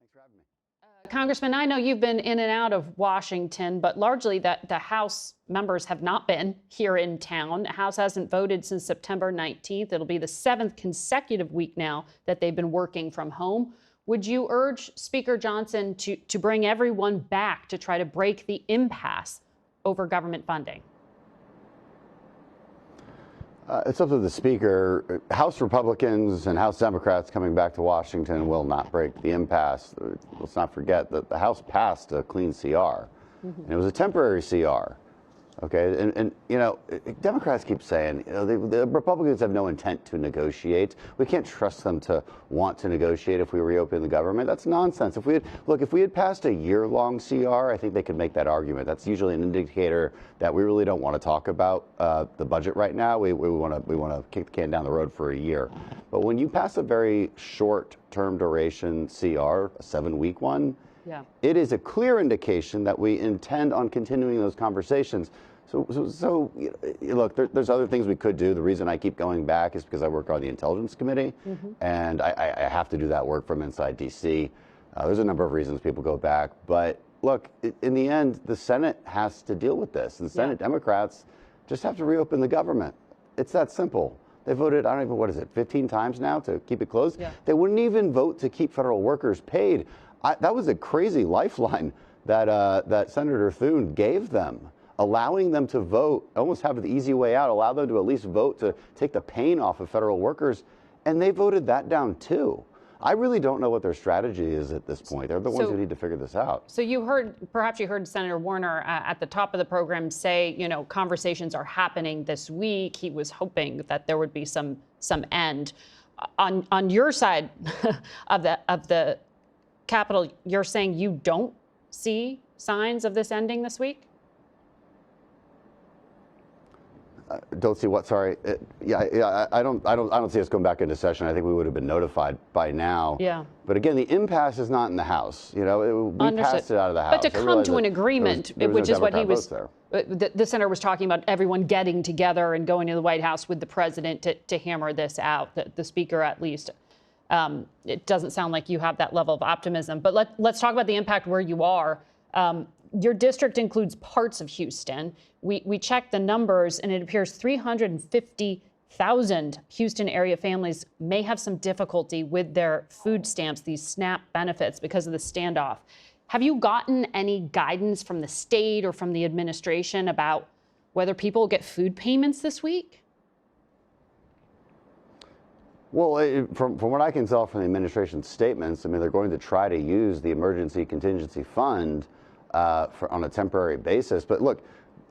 Thanks for having me. Congressman, I know you've been in and out of Washington, but largely the House members have not been here in town. The House hasn't voted since September 19th. It'll be the 7th consecutive week now that they've been working from home. Would you urge Speaker Johnson to bring everyone back to try to break the impasse over government funding? It's up to the Speaker. House Republicans and House Democrats coming back to Washington will not break the impasse. Let's not forget that the House passed a clean CR, and it was a temporary CR. Okay, and you know, Democrats keep saying, you know, the Republicans have no intent to negotiate. We can't trust them to want to negotiate if we reopen the government. That's nonsense. If we had passed a year-long CR, I think they could make that argument. That's usually an indicator that we really don't want to talk about the budget right now. We want to kick the can down the road for a year. But when you pass a very short-term duration CR, a 7-week one, yeah, it is a clear indication that we intend on continuing those conversations. So look, there's other things we could do. The reason I keep going back is because I work on the Intelligence Committee, and I have to do that work from inside D.C. There's a number of reasons people go back. But look, in the end, the Senate has to deal with this. And the Senate Democrats just have to reopen the government. It's that simple. They voted, I don't even, what is it, 15 times now to keep it closed? Yeah. They wouldn't even vote to keep federal workers paid. That was a crazy lifeline that Senator Thune gave them, allowing them to vote, almost have the easy way out, allow them to at least vote to take the pain off of federal workers, and they voted that down too. I really don't know what their strategy is at this point. They're the ones who need to figure this out. So perhaps you heard Senator Warner at the top of the program say, you know, conversations are happening this week. He was hoping that there would be some end. On your side of the Capitol, you're saying you don't see signs of this ending this week? Don't see what? Sorry. I don't see us going back into session. I think we would have been notified by now. Yeah. But again, the impasse is not in the House. You know, we passed it out of the House. But to come to an agreement, which is what he was. The senator was talking about everyone getting together and going to the White House with the president to hammer this out. The speaker, at least. It doesn't sound like you have that level of optimism. But let's talk about the impact where you are. Your district includes parts of Houston. We checked the numbers, and it appears 350,000 Houston area families may have some difficulty with their food stamps, these SNAP benefits, because of the standoff. Have you gotten any guidance from the state or from the administration about whether people get food payments this week? Well, from what I can tell from the administration's statements, I mean, they're going to try to use the emergency contingency fund on a temporary basis. But look,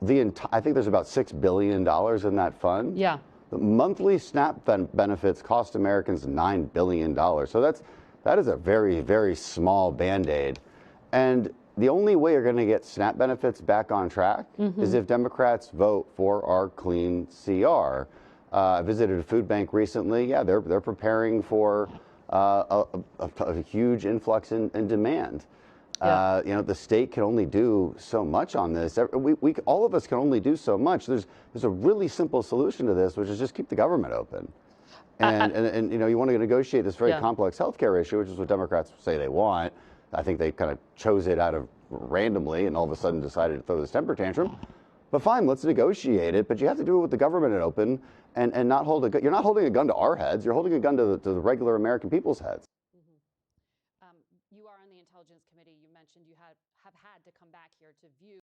I think there's about $6 billion in that fund. Yeah. The monthly SNAP benefits cost Americans $9 billion. So that is a very, very small Band-Aid. And the only way you're going to get SNAP benefits back on track is if Democrats vote for our clean CR. I visited a food bank recently. Yeah, they're preparing for a huge influx in demand. Yeah. You know, the state can only do so much on this. All of us can only do so much. There's a really simple solution to this, which is just keep the government open. And you know, you want to negotiate this very complex healthcare issue, which is what Democrats say they want. I think they kind of chose it out of randomly and all of a sudden decided to throw this temper tantrum. But fine, let's negotiate it. But you have to do it with the government open and not hold a gun. You're not holding a gun to our heads. You're holding a gun to the regular American people's heads. You are on the Intelligence Committee. You mentioned you have had to come back here to view